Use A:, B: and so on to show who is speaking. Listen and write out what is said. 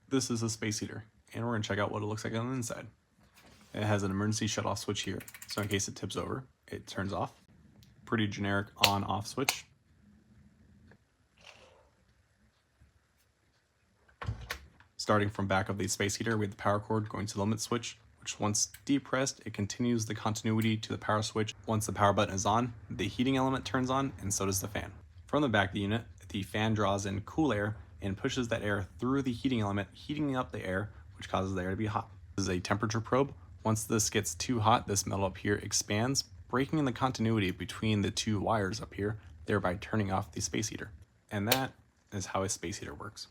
A: This is a space heater, and we're going to check out what it looks like on the inside. It has an emergency shut-off switch here, so in case it tips over, it turns off. Pretty generic on-off switch. Starting from back of the space heater, we have the power cord going to the limit switch, which once depressed, it continues the continuity to the power switch. Once the power button is on, the heating element turns on, and so does the fan. From the back of the unit, the fan draws in cool air and pushes that air through the heating element, heating up the air, which causes the air to be hot. This is a temperature probe. Once this gets too hot, this metal up here expands, breaking the continuity between the two wires up here, thereby turning off the space heater. And that is how a space heater works.